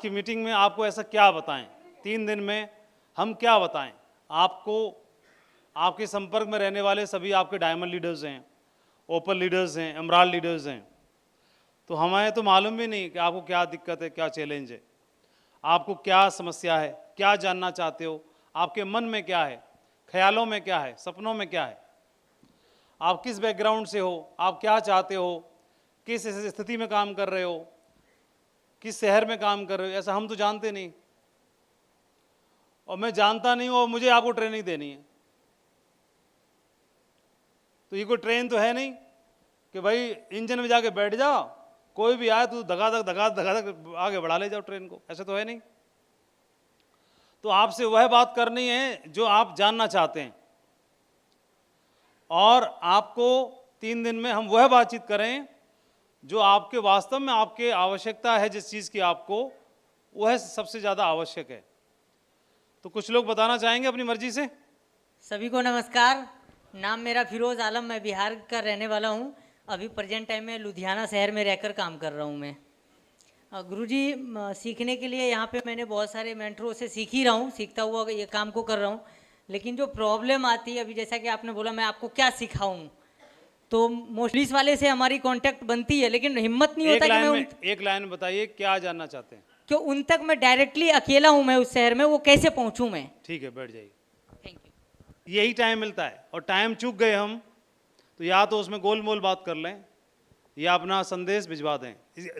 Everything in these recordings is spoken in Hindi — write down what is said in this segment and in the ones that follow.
की मीटिंग में आपको ऐसा क्या बताएं, 3 दिन में हम क्या बताएं आपको? आपके संपर्क में रहने वाले सभी आपके डायमंड लीडर्स हैं, ओपन लीडर्स हैं, एमराल्ड लीडर्स हैं। तो हमें तो मालूम भी नहीं कि आपको क्या दिक्कत है, क्या चैलेंज है, आपको क्या समस्या है, क्या जानना चाहते हो, आपके मन में क्या है, ख्यालों में क्या है, सपनों में क्या है, आप किस बैकग्राउंड से हो, आप क्या चाहते हो, किस स्थिति में काम कर रहे हो, किस शहर में काम कर रहे हो, ऐसा हम तो जानते नहीं। और मैं जानता नहीं हूँ और मुझे आपको ट्रेनिंग देनी है। तो ये कोई ट्रेन तो है नहीं कि भाई इंजन में जाके बैठ जाओ, कोई भी आए तो धगा आगे बढ़ा ले जाओ ट्रेन को, ऐसे तो है नहीं। तो आपसे वह बात करनी है जो आप जानना चाहते हैं, और आपको 3 दिन में हम वह बातचीत करें जो आपके वास्तव में आपके आवश्यकता है, जिस चीज़ की आपको, वह सबसे ज़्यादा आवश्यक है। तो कुछ लोग बताना चाहेंगे अपनी मर्जी से। सभी को नमस्कार। नाम मेरा फिरोज आलम, मैं बिहार का रहने वाला हूँ। अभी प्रेजेंट टाइम में लुधियाना शहर में रहकर काम कर रहा हूँ मैं। गुरुजी, सीखने के लिए यहाँ पे मैंने बहुत सारे मेंटरों से सीख ही रहा हूँ, सीखता हुआ ये काम को कर रहा हूँ। लेकिन जो प्रॉब्लम आती है, अभी जैसा कि आपने बोला मैं आपको क्या सिखाऊं, तो मोस्टली वाले से हमारी कांटेक्ट बनती है, लेकिन हिम्मत नहीं होता कि मैं एक लाइन बताइए क्या जानना चाहते हैं। कि उन तक मैं डायरेक्टली अकेला हूँ मैं उस शहर में, वो कैसे पहुँचूँ मैं। ठीक है, बैठ जाइए। Thank you. यही टाइम मिलता है, और टाइम चूक गए हम तो या तो उसमें गोल मोल बात कर लें या अपना संदेश भिजवा दें।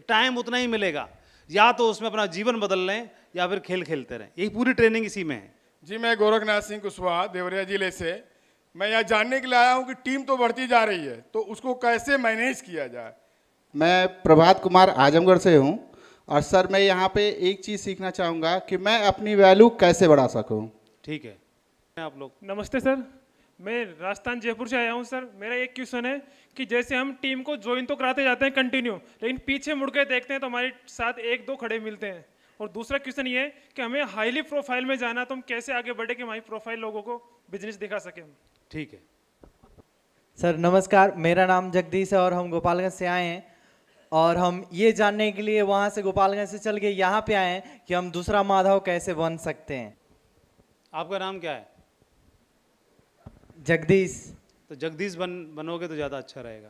टाइम उतना ही मिलेगा, या तो उसमें अपना जीवन बदल लें या फिर खेल खेलते रहें। यही पूरी ट्रेनिंग इसी में है। जी, मैं गोरखनाथ सिंह कुशवाहा, देवरिया जिले से। मैं यहाँ जानने के लिए आया हूँ कि टीम तो बढ़ती जा रही है, तो उसको कैसे मैनेज किया जाए। मैं प्रभात कुमार आजमगढ़ से हूँ, और सर मैं यहाँ पे एक चीज़ सीखना चाहूँगा कि मैं अपनी वैल्यू कैसे बढ़ा सकूँ। ठीक है, आप लोग। नमस्ते सर, मैं राजस्थान जयपुर से आया हूँ सर। मेरा एक क्वेश्चन है कि जैसे हम टीम को ज्वाइन तो कराते जाते हैं कंटिन्यू, लेकिन पीछे मुड़ के देखते हैं तो हमारे साथ 1-2 खड़े मिलते हैं। और दूसरा क्वेश्चन ये है कि हमें हाईली प्रोफाइल में जाना, तो हम कैसे आगे बढ़े कि हमारी प्रोफाइल लोगों को बिजनेस दिखा सके हम। ठीक है सर, नमस्कार। मेरा नाम जगदीश है और हम गोपालगंज से आए हैं, और हम ये जानने के लिए वहाँ से गोपालगंज से चल के यहाँ पे आए हैं कि हम दूसरा माधव कैसे बन सकते हैं। आपका नाम क्या है? जगदीश। तो जगदीश बनोगे तो ज़्यादा अच्छा रहेगा,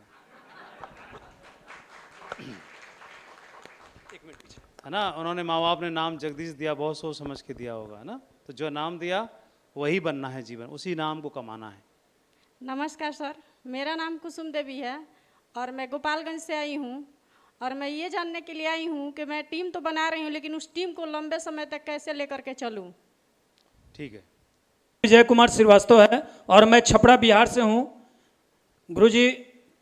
है ना। उन्होंने, माँ बाप ने नाम जगदीश दिया, बहुत सोच समझ के दिया होगा, है ना। तो जो नाम दिया वही बनना है जीवन, उसी नाम को कमाना है। नमस्कार सर, मेरा नाम कुसुम देवी है और मैं गोपालगंज से आई हूँ, और मैं ये जानने के लिए आई हूँ कि मैं टीम तो बना रही हूँ, लेकिन उस टीम को लंबे समय तक कैसे लेकर के चलूँ। ठीक है। विजय कुमार श्रीवास्तव है और मैं छपरा बिहार से हूँ। गुरुजी,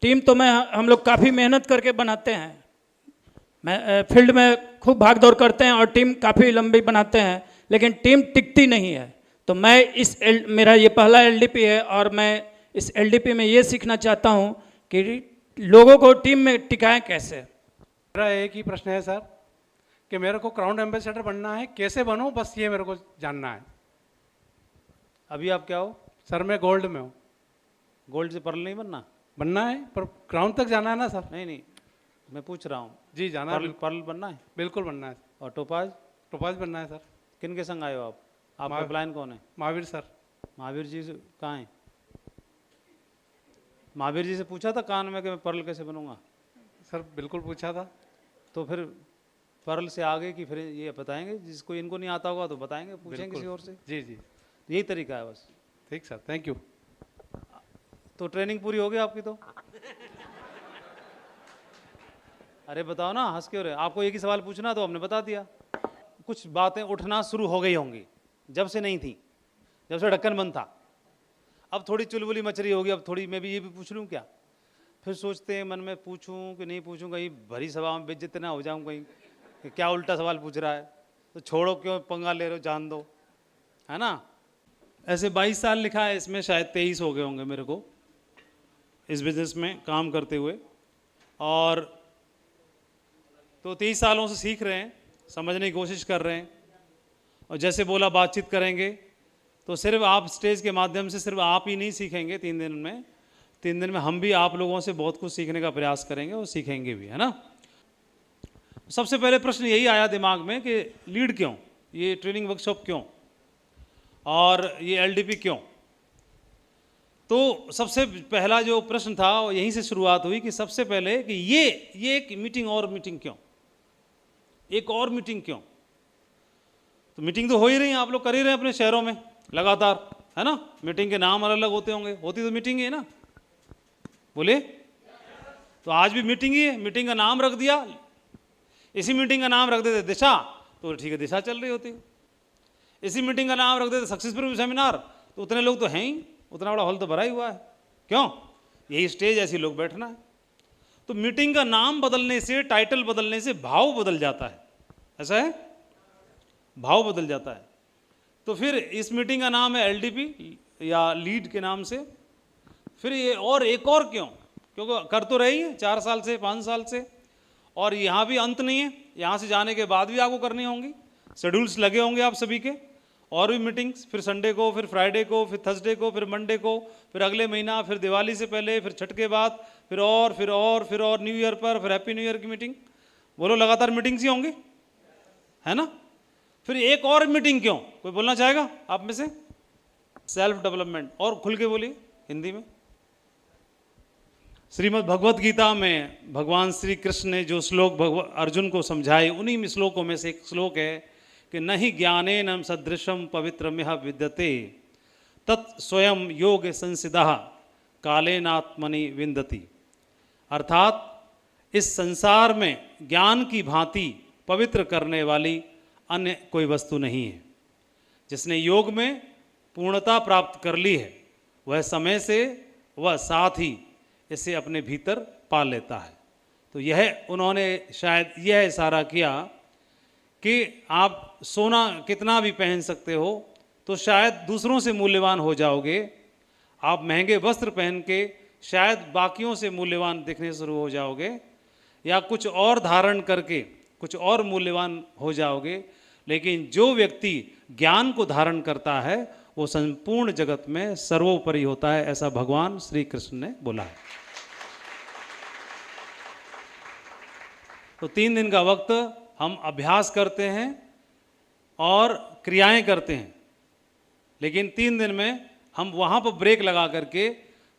टीम तो हम लोग काफ़ी मेहनत करके बनाते हैं। मैं फील्ड में खूब भाग दौड़ करते हैं और टीम काफ़ी लंबी बनाते हैं, लेकिन टीम टिकती नहीं है। तो मैं मेरा ये पहला एलडीपी है, और मैं इस एलडीपी में ये सीखना चाहता हूँ कि लोगों को टीम में टिकाएं कैसे। मेरा एक ही प्रश्न है सर कि मेरे को क्राउन एम्बेसडर बनना है, कैसे बनूं, बस ये मेरे को जानना है। अभी आप क्या हो? सर मैं गोल्ड में हूँ। गोल्ड से पर्ल नहीं बनना? बनना है, पर क्राउन तक जाना है ना सर। नहीं, मैं पूछ रहा हूँ। जी, जाना है। पर्ल बनना है? बिल्कुल बनना है। और टोपाज? टोपाज बनना है सर। किन के संग आए हो आप? आपका प्लान कौन है? महावीर सर। महावीर जी से कहाँ हैं? महावीर जी से पूछा था कान में कि मैं पर्ल कैसे बनूंगा? सर बिल्कुल पूछा था। तो फिर पर्ल से आगे की फिर ये बताएंगे, जिसको इनको नहीं आता होगा तो बताएंगे, पूछेंगे किसी और से। जी जी, यही तरीका है बस। ठीक सर, थैंक यू। तो ट्रेनिंग पूरी हो गई आपकी तो? अरे बताओ ना, हंस क्यों रहे? आपको एक ही सवाल पूछना तो हमने बता दिया। कुछ बातें उठना शुरू हो गई होंगी, जब से नहीं थी, जब से ढक्कन बंद था। अब थोड़ी चुलबुली मच रही होगी, अब थोड़ी मैं भी ये भी पूछ लूँ क्या? फिर सोचते हैं मन में, पूछूं कि नहीं पूछूं, कहीं भरी सभा में बेइज्जत ना हो जाऊं कहीं कि क्या उल्टा सवाल पूछ रहा है। तो छोड़ो, क्यों पंगा ले रहे हो, जान दो, है ना। ऐसे 22 साल लिखा है, इसमें शायद 23 हो गए होंगे मेरे को इस बिज़नेस में काम करते हुए। और तो 23 सालों से सीख रहे हैं, समझने की कोशिश कर रहे हैं। और जैसे बोला, बातचीत करेंगे, तो सिर्फ आप स्टेज के माध्यम से सिर्फ आप ही नहीं सीखेंगे 3 दिन में। 3 दिन में हम भी आप लोगों से बहुत कुछ सीखने का प्रयास करेंगे और सीखेंगे भी, है ना। सबसे पहले प्रश्न यही आया दिमाग में कि लीड क्यों, ये ट्रेनिंग वर्कशॉप क्यों, और ये एलडीपी क्यों। तो सबसे पहला जो प्रश्न था वो यहीं से शुरुआत हुई कि सबसे पहले कि ये एक मीटिंग और मीटिंग क्यों, एक और मीटिंग क्यों। तो मीटिंग तो हो ही रही है, आप लोग कर ही रहे हैं अपने शहरों में लगातार, है ना। मीटिंग के नाम अलग अलग होते होंगे, होती तो मीटिंग ही है ना, बोलिए। तो आज भी मीटिंग ही है, मीटिंग का नाम रख दिया, इसी मीटिंग का नाम रख देते दिशा, तो ठीक है दिशा चल रही होती। इसी मीटिंग का नाम रख देते सक्सेसफुल सेमिनार, तो उतने लोग तो हैं ही, उतना बड़ा हॉल तो भरा ही हुआ है। क्यों? यही स्टेज, ऐसे लोग बैठना है। तो मीटिंग का नाम बदलने से, टाइटल बदलने से भाव बदल जाता है, ऐसा है, भाव बदल जाता है। तो फिर इस मीटिंग का नाम है एलडीपी या लीड के नाम से। फिर ये और एक और क्यों, क्योंकि कर तो रही है 4 साल से 5 साल से, और यहाँ भी अंत नहीं है, यहाँ से जाने के बाद भी आपको करनी होंगी, शेड्यूल्स लगे होंगे आप सभी के, और भी मीटिंग्स, फिर संडे को, फिर फ्राइडे को, फिर थर्सडे को, फिर मंडे को, फिर अगले महीना, फिर दिवाली से पहले, फिर छठ के बाद, फिर और न्यू ईयर पर, फिर हैप्पी न्यू ईयर की मीटिंग। बोलो, लगातार मीटिंग्स ही होंगी, है ना। फिर एक और मीटिंग क्यों, कोई बोलना चाहेगा आप में से? सेल्फ डेवलपमेंट, और खुल के बोलिए हिंदी में। श्रीमद् भगवत गीता में भगवान श्री कृष्ण ने जो श्लोक अर्जुन को समझाए, उन्हीं श्लोकों में से एक श्लोक है कि न ही ज्ञानेन सदृशम पवित्रमिह विद्यते तत् स्वयं योग संसिदः कालेनात्मनि विन्दति। अर्थात इस संसार में ज्ञान की भांति पवित्र करने वाली अन्य कोई वस्तु नहीं है। जिसने योग में पूर्णता प्राप्त कर ली है, वह समय से वह साथ ही इसे अपने भीतर पा लेता है। तो यह उन्होंने शायद यह इशारा किया कि आप सोना कितना भी पहन सकते हो तो शायद दूसरों से मूल्यवान हो जाओगे, आप महंगे वस्त्र पहन के शायद बाकियों से मूल्यवान दिखने शुरू हो जाओगे, या कुछ और धारण करके कुछ और मूल्यवान हो जाओगे। लेकिन जो व्यक्ति ज्ञान को धारण करता है वो संपूर्ण जगत में सर्वोपरि होता है, ऐसा भगवान श्री कृष्ण ने बोला है। तो 3 दिन का वक्त हम अभ्यास करते हैं और क्रियाएं करते हैं, लेकिन 3 दिन में हम वहाँ पर ब्रेक लगा करके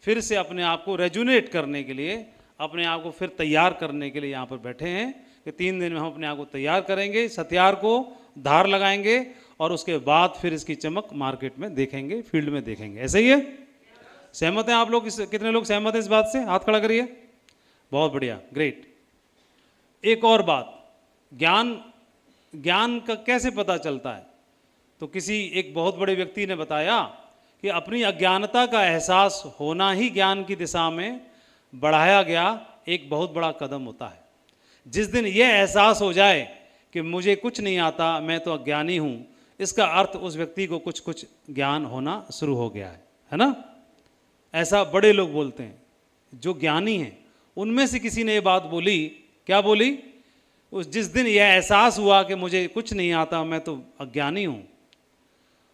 फिर से अपने आप को रेजुनेट करने के लिए, अपने आप को फिर तैयार करने के लिए यहाँ पर बैठे हैं कि 3 दिन में हम अपने आप को तैयार करेंगे, सत्यार को धार लगाएंगे, और उसके बाद फिर इसकी चमक मार्केट में देखेंगे, फील्ड में देखेंगे। ऐसे ही है? सहमत हैं आप लोग? कितने लोग सहमत हैं इस बात से? हाथ खड़ा करिए। बहुत बढ़िया, ग्रेट। एक और बात, ज्ञान का कैसे पता चलता है? तो किसी एक बहुत बड़े व्यक्ति ने बताया कि अपनी अज्ञानता का एहसास होना ही ज्ञान की दिशा में बढ़ाया गया एक बहुत बड़ा कदम होता है। जिस दिन यह एहसास हो जाए कि मुझे कुछ नहीं आता, मैं तो अज्ञानी हूँ, इसका अर्थ उस व्यक्ति को कुछ ज्ञान होना शुरू हो गया है ना। ऐसा बड़े लोग बोलते हैं, जो ज्ञानी हैं। उनमें से किसी ने ये बात बोली, क्या बोली? उस जिस दिन यह एहसास हुआ कि मुझे कुछ नहीं आता, मैं तो अज्ञानी हूँ,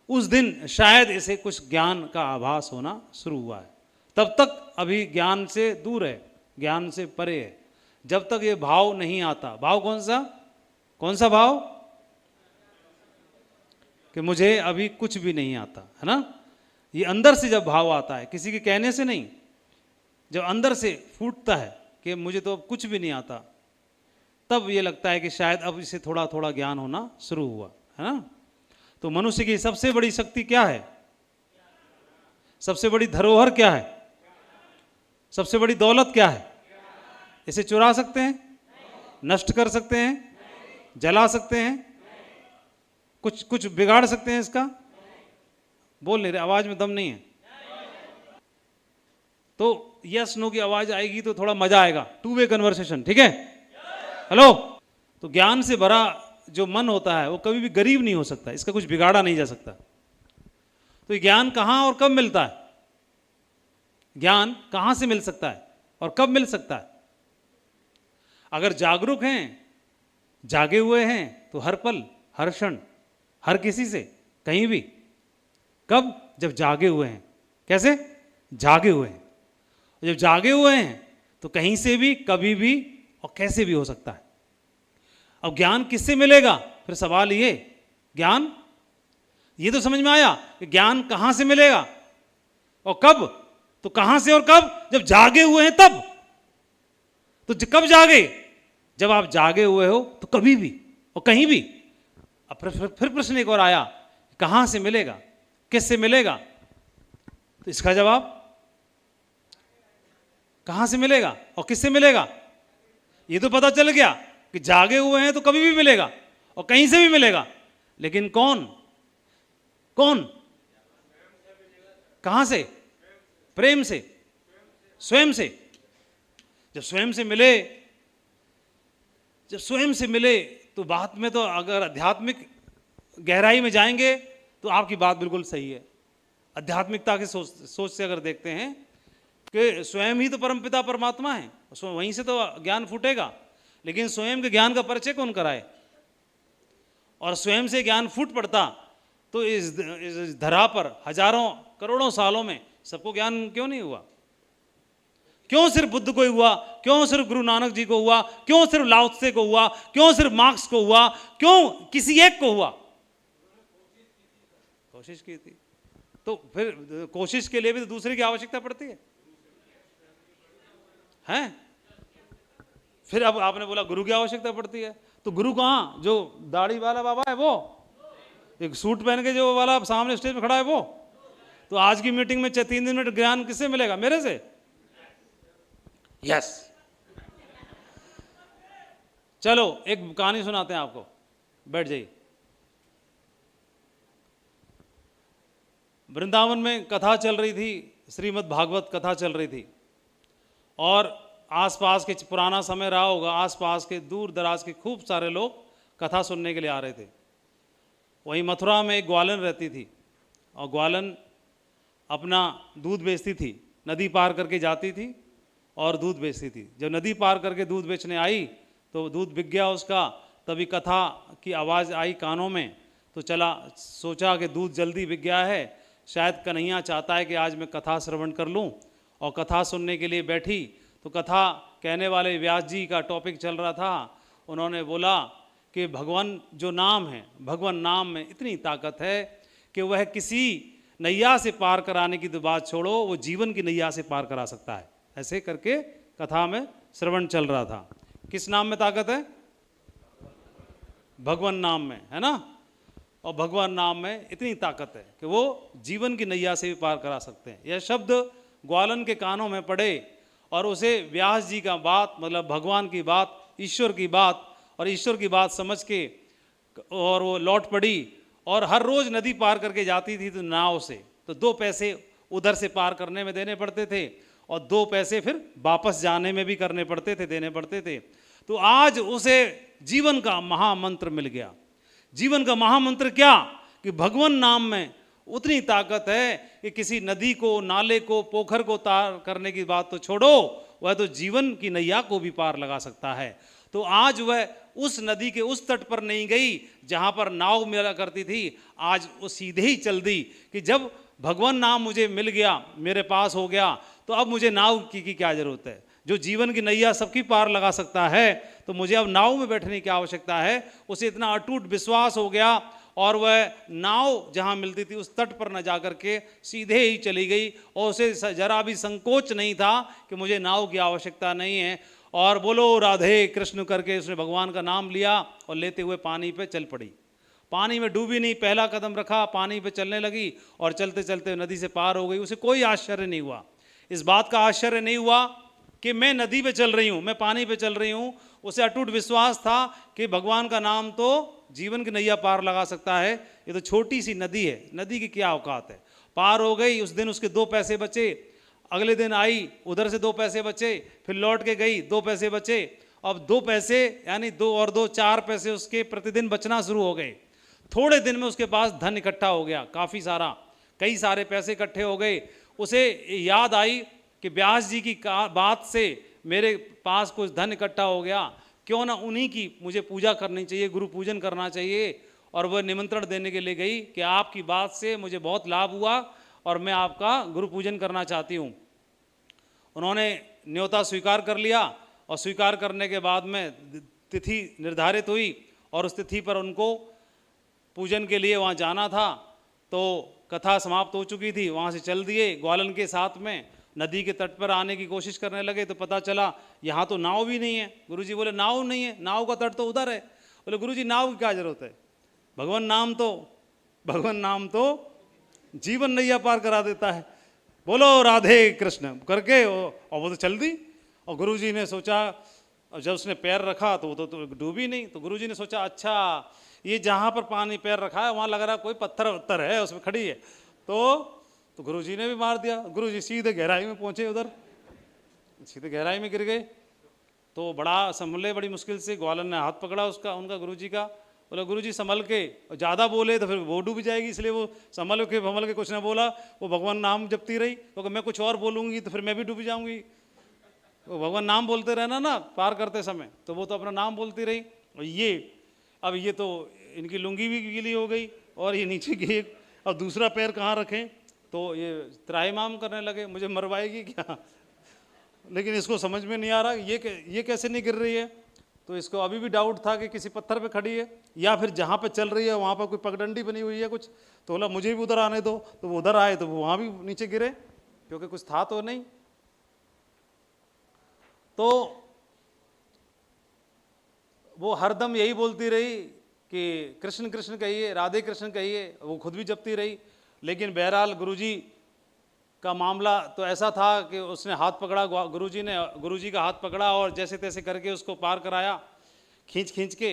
उस दिन शायद इसे कुछ ज्ञान का आभास होना शुरू हुआ है। तब तक अभी ज्ञान से दूर है, ज्ञान से परे है। जब तक ये भाव नहीं आता, भाव कौन सा भाव? कि मुझे अभी कुछ भी नहीं आता, है ना। ये अंदर से जब भाव आता है, किसी के कहने से नहीं, जब अंदर से फूटता है कि मुझे तो अब कुछ भी नहीं आता, तब ये लगता है कि शायद अब इसे थोड़ा थोड़ा ज्ञान होना शुरू हुआ, है ना। तो मनुष्य की सबसे बड़ी शक्ति क्या है? सबसे बड़ी धरोहर क्या है? सबसे बड़ी दौलत क्या है? इसे चुरा सकते हैं? नष्ट कर सकते हैं? जला सकते हैं? कुछ बिगाड़ सकते हैं इसका? बोल नहीं रहे, आवाज में दम नहीं है। तो यस नो की आवाज आएगी तो थोड़ा मजा आएगा, 2 वे कन्वर्सेशन, ठीक है? हेलो। तो ज्ञान से भरा जो मन होता है वो कभी भी गरीब नहीं हो सकता, इसका कुछ बिगाड़ा नहीं जा सकता। तो ज्ञान कहाँ और कब मिलता है? ज्ञान कहाँ से मिल सकता है और कब मिल सकता है? अगर जागरूक हैं, जागे हुए हैं, तो हर पल, हर क्षण, हर किसी से, कहीं भी। कब? जब जागे हुए हैं। कैसे? जागे हुए हैं। जब जागे हुए हैं तो कहीं से भी, कभी भी और कैसे भी हो सकता है। अब ज्ञान किससे मिलेगा? फिर सवाल ये, ज्ञान, ये तो समझ में आया कि ज्ञान कहां से मिलेगा और कब? तो कहां से और कब? जब जागे हुए हैं तब। तो कब जागे? जब आप जागे हुए हो तो कभी भी और कहीं भी। अब फिर प्रश्न एक और आया, कहां से मिलेगा, किससे मिलेगा? तो इसका जवाब, कहां से मिलेगा और किससे मिलेगा? ये तो पता चल गया कि जागे हुए हैं तो कभी भी मिलेगा और कहीं से भी मिलेगा, लेकिन कौन कौन कहां से? प्रेम से, स्वयं से। जब स्वयं से मिले, जब स्वयं से मिले तो बात में तो अगर आध्यात्मिक गहराई में जाएंगे तो आपकी बात बिल्कुल सही है। आध्यात्मिकता की सोच से अगर देखते हैं कि स्वयं ही तो परमपिता परमात्मा है, वहीं से तो ज्ञान फूटेगा। लेकिन स्वयं के ज्ञान का परिचय कौन कराए? और स्वयं से ज्ञान फूट पड़ता तो इस धरा पर हजारों करोड़ों सालों में सबको ज्ञान क्यों नहीं हुआ? क्यों सिर्फ बुद्ध को हुआ? क्यों सिर्फ गुरु नानक जी को हुआ? क्यों सिर्फ लाओ त्से को हुआ? क्यों सिर्फ मार्क्स को हुआ? क्यों किसी एक को हुआ? कोशिश की थी। तो फिर कोशिश के लिए भी तो दूसरे की आवश्यकता पड़ती है, हैं? फिर अब आपने बोला गुरु की आवश्यकता पड़ती है, तो गुरु कहां? जो दाढ़ी वाला बाबा है वो, एक सूट पहन के जो वाला सामने स्टेज पे खड़ा है वो। तो आज की मीटिंग में 3 दिन में ज्ञान किससे मिलेगा? मेरे से। यस। चलो एक कहानी सुनाते हैं आपको, बैठ जाइए। वृंदावन में कथा चल रही थी, श्रीमद् भागवत कथा चल रही थी, और आसपास के, पुराना समय रहा होगा, आसपास के दूर दराज के खूब सारे लोग कथा सुनने के लिए आ रहे थे। वहीं मथुरा में एक ग्वालन रहती थी, और ग्वालन अपना दूध बेचती थी, नदी पार करके जाती थी और दूध बेचती थी। जब नदी पार करके दूध बेचने आई तो दूध बिक गया उसका। तभी कथा की आवाज़ आई कानों में, तो चला, सोचा कि दूध जल्दी बिक गया है, शायद कन्हैया चाहता है कि आज मैं कथा श्रवण कर लूं, और कथा सुनने के लिए बैठी। तो कथा कहने वाले व्यास जी का टॉपिक चल रहा था। उन्होंने बोला कि भगवान जो नाम है, भगवान नाम में इतनी ताकत है कि वह किसी नैया से पार कराने की तो बात छोड़ो, वो जीवन की नैया से पार करा सकता है। ऐसे करके कथा में श्रवण चल रहा था। किस नाम में ताकत है? भगवान नाम में, है ना? और भगवान नाम में इतनी ताकत है कि वो जीवन की नैया से भी पार करा सकते हैं। यह शब्द ग्वालन के कानों में पड़े और उसे व्यास जी का बात, मतलब भगवान की बात, ईश्वर की बात, और ईश्वर की बात समझ के, और वो लौट पड़ी। और हर रोज नदी पार करके जाती थी तो नाव से, तो 2 पैसे उधर से पार करने में देने पड़ते थे, और 2 पैसे फिर वापस जाने में भी करने पड़ते थे, देने पड़ते थे। तो आज उसे जीवन का महामंत्र मिल गया। जीवन का महामंत्र क्या? कि भगवान नाम में उतनी ताकत है कि किसी नदी को, नाले को, पोखर को तार करने की बात तो छोड़ो, वह तो जीवन की नैया को भी पार लगा सकता है। तो आज वह उस नदी के उस तट पर नहीं गई जहां पर नाव मिला करती थी, आज वो सीधे ही चल दी कि जब भगवान नाम मुझे मिल गया, मेरे पास हो गया, तो अब मुझे नाव की क्या जरूरत है? जो जीवन की नैया सबकी पार लगा सकता है, तो मुझे अब नाव में बैठने की आवश्यकता है। उसे इतना अटूट विश्वास हो गया, और वह नाव जहां मिलती थी उस तट पर न जाकर के सीधे ही चली गई, और उसे जरा भी संकोच नहीं था कि मुझे नाव की आवश्यकता नहीं है। और बोलो राधे कृष्ण करके उसने भगवान का नाम लिया, और लेते हुए पानी पे चल पड़ी। पानी में डूबी नहीं, पहला कदम रखा, पानी पे चलने लगी, और चलते चलते नदी से पार हो गई। उसे कोई आश्चर्य नहीं हुआ, इस बात का आश्चर्य नहीं हुआ कि मैं नदी पे चल रही हूँ, मैं पानी पे चल रही हूँ। उसे अटूट विश्वास था कि भगवान का नाम तो जीवन की नैया पार लगा सकता है। ये तो छोटी सी नदी है, नदी की क्या औकात है। पार हो गई। उस दिन उसके 2 पैसे बचे, अगले दिन आई, उधर से 2 पैसे बचे, फिर लौट के गई, 2 पैसे बचे। अब 2 पैसे यानी 2 और 2 4 पैसे उसके प्रतिदिन बचना शुरू हो गए। थोड़े दिन में उसके पास धन इकट्ठा हो गया, काफ़ी सारा, कई सारे पैसे इकट्ठे हो गए। उसे याद आई कि व्यास जी की बात से मेरे पास कुछ धन इकट्ठा हो गया, क्यों ना उन्हीं की मुझे पूजा करनी चाहिए, गुरु पूजन करना चाहिए। और वह निमंत्रण देने के लिए गई कि आपकी बात से मुझे बहुत लाभ हुआ और मैं आपका गुरु पूजन करना चाहती हूँ। उन्होंने न्योता स्वीकार कर लिया, और स्वीकार करने के बाद में तिथि निर्धारित हुई और उस तिथि पर उनको पूजन के लिए वहाँ जाना था। तो कथा समाप्त हो चुकी थी, वहाँ से चल दिए। ग्वालन के साथ में नदी के तट पर आने की कोशिश करने लगे तो पता चला यहाँ तो नाव भी नहीं है। गुरुजी बोले नाव नहीं है, नाव का तट तो उधर है। बोले गुरुजी नाव की क्या जरूरत है, भगवान नाम तो जीवन नैया पार करा देता है। बोलो राधे कृष्ण करके और वो तो चल दी। और गुरुजी ने सोचा, जब उसने पैर रखा तो वो तो डूबी नहीं। तो गुरुजी ने सोचा अच्छा ये जहाँ पर पानी पैर रखा है वहाँ लग रहा कोई पत्थर वत्थर है उसमें खड़ी है। तो गुरुजी ने भी मार दिया। गुरुजी सीधे गहराई में पहुँचे, उधर सीधे गहराई में गिर गए। तो बड़ा संभले, बड़ी मुश्किल से ग्वालन ने हाथ पकड़ा उनका गुरुजी का। बोला गुरुजी संभल के, ज़्यादा बोले तो फिर वो डूब जाएगी, इसलिए वो संभल के कुछ ना बोला। वो भगवान नाम जपती रही, क्योंकि मैं कुछ और बोलूँगी तो फिर मैं भी डूब जाऊँगी। वो भगवान नाम बोलते रहना ना पार करते समय, तो वो तो अपना नाम बोलती रही। और ये तो इनकी लुंगी भी गीली हो गई और ये नीचे की। अब दूसरा पैर कहाँ रखें, तो ये त्राहिमाम करने लगे, मुझे मरवाएगी क्या। लेकिन इसको समझ में नहीं आ रहा ये कैसे नहीं गिर रही है। तो इसको अभी भी डाउट था कि किसी पत्थर पे खड़ी है या फिर जहाँ पे चल रही है वहाँ पर कोई पगडंडी बनी हुई है कुछ। तो बोला मुझे भी उधर आने दो। तो वो उधर आए तो वो वहाँ भी नीचे गिरे, क्योंकि कुछ था तो नहीं। तो वो हरदम यही बोलती रही कि कृष्ण कृष्ण कहिए, राधे कृष्ण कहिए। वो खुद भी जपती रही। लेकिन बहरहाल गुरुजी का मामला तो ऐसा था कि उसने हाथ पकड़ा, गुरुजी का हाथ पकड़ा और जैसे तैसे करके उसको पार कराया, खींच के।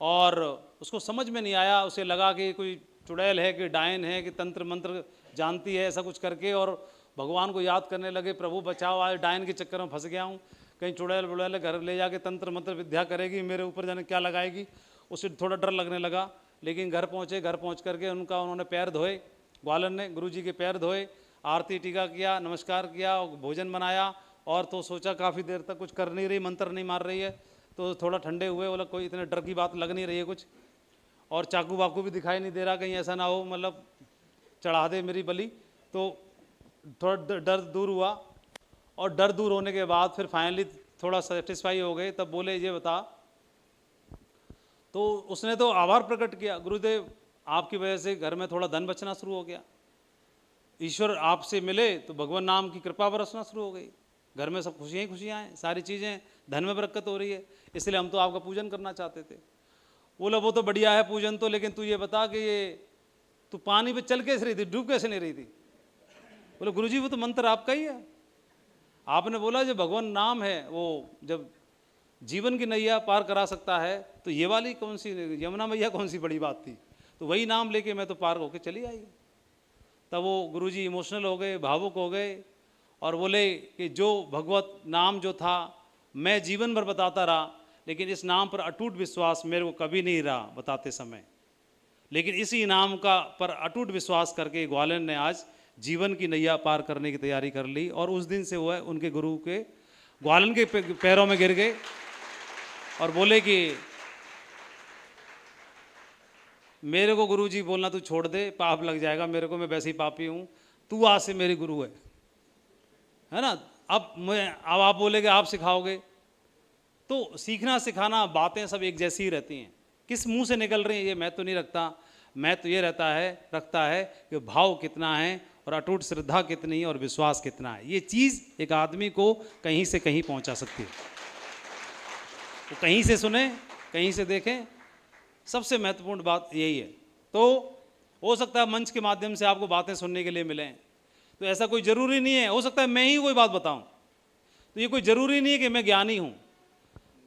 और उसको समझ में नहीं आया, उसे लगा कि कोई चुड़ैल है कि डायन है कि तंत्र मंत्र जानती है, ऐसा कुछ करके। और भगवान को याद करने लगे, प्रभु बचाओ, आज डायन के चक्कर में फंस गया हूँ, कहीं चुड़ैल घर ले जाके तंत्र मंत्र विद्या करेगी, मेरे ऊपर जाने क्या लगाएगी। उसे थोड़ा डर लगने लगा। लेकिन घर पहुँच करके उन्होंने पैर धोए, ग्वालन ने गुरुजी के पैर धोए, आरती टीका किया, नमस्कार किया, भोजन बनाया। और तो सोचा काफ़ी देर तक कुछ कर नहीं रही, मंत्र नहीं मार रही है, तो थोड़ा ठंडे हुए। बोला कोई इतने डर की बात लग नहीं रही है कुछ, और चाकू वाकू भी दिखाई नहीं दे रहा, कहीं ऐसा ना हो मतलब चढ़ा दे मेरी बलि। तो थोड़ा डर दूर हुआ। और डर दूर होने के बाद फिर फाइनली थोड़ा सेटिस्फाई हो गए। तब बोले ये बता, तो उसने तो आभार प्रकट किया, गुरुदेव आपकी वजह से घर में थोड़ा धन बचना शुरू हो गया, ईश्वर आपसे मिले तो भगवान नाम की कृपा बरसना शुरू हो गई, घर में सब खुशियाँ ही खुशियाँ हैं, सारी चीज़ें, धन में बरकत हो रही है, इसलिए हम तो आपका पूजन करना चाहते थे। बोला वो तो बढ़िया है पूजन तो, लेकिन तू ये बता कि ये तू पानी पे चल कैसे रही थी, डूब कैसे नहीं रही थी। बोले गुरुजी वो तो मंत्र आपका ही है, आपने बोला जो भगवान नाम है वो जब जीवन की नैया पार करा सकता है, तो ये वाली कौन सी यमुना मैया कौन सी बड़ी बात थी, तो वही नाम लेके मैं तो पार होके चली आई। तब वो गुरुजी इमोशनल हो गए, भावुक हो गए और बोले कि जो भगवत नाम जो था मैं जीवन भर बताता रहा, लेकिन इस नाम पर अटूट विश्वास मेरे को कभी नहीं रहा बताते समय, लेकिन इसी नाम का पर अटूट विश्वास करके ग्वालन ने आज जीवन की नैया पार करने की तैयारी कर ली। और उस दिन से वो है उनके गुरु के ग्वालन के पैरों में गिर गए और बोले कि मेरे को गुरुजी बोलना तू छोड़ दे, पाप लग जाएगा मेरे को, मैं वैसे ही पापी हूँ, तू आज से मेरी गुरु है ना। अब आप बोलेगे आप सिखाओगे, तो सीखना सिखाना बातें सब एक जैसी ही रहती हैं, किस मुंह से निकल रही हैं ये मैं तो नहीं रखता, मैं तो ये रखता है कि भाव कितना है और अटूट श्रद्धा कितनी है और विश्वास कितना है। ये चीज़ एक आदमी को कहीं से कहीं पहुंचा सकती है। तो कहीं से सुने, कहीं से देखें, सबसे महत्वपूर्ण बात यही है। तो हो सकता है मंच के माध्यम से आपको बातें सुनने के लिए मिलें, तो ऐसा कोई ज़रूरी नहीं है, हो सकता है मैं ही कोई बात बताऊं, तो ये कोई ज़रूरी नहीं है कि मैं ज्ञानी हूं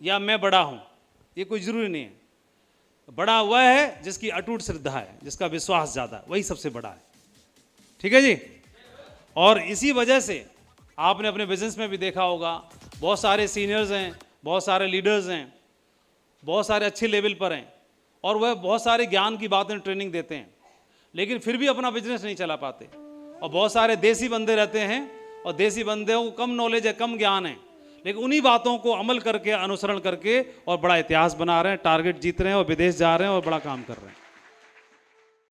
या मैं बड़ा हूं, ये कोई ज़रूरी नहीं है। बड़ा वह है जिसकी अटूट श्रद्धा है, जिसका विश्वास ज़्यादा है, वही सबसे बड़ा है। ठीक है जी। और इसी वजह से आपने अपने बिजनेस में भी देखा होगा, बहुत सारे सीनियर्स हैं, बहुत सारे लीडर्स हैं, बहुत सारे अच्छे लेवल पर हैं और वह बहुत सारे ज्ञान की बातें ट्रेनिंग देते हैं, लेकिन फिर भी अपना बिजनेस नहीं चला पाते। और बहुत सारे देसी बंदे रहते हैं और देसी बंदों को कम नॉलेज है, कम ज्ञान है, लेकिन उन्हीं बातों को अमल करके, अनुसरण करके और बड़ा इतिहास बना रहे हैं, टारगेट जीत रहे हैं और विदेश जा रहे हैं और बड़ा काम कर रहे हैं।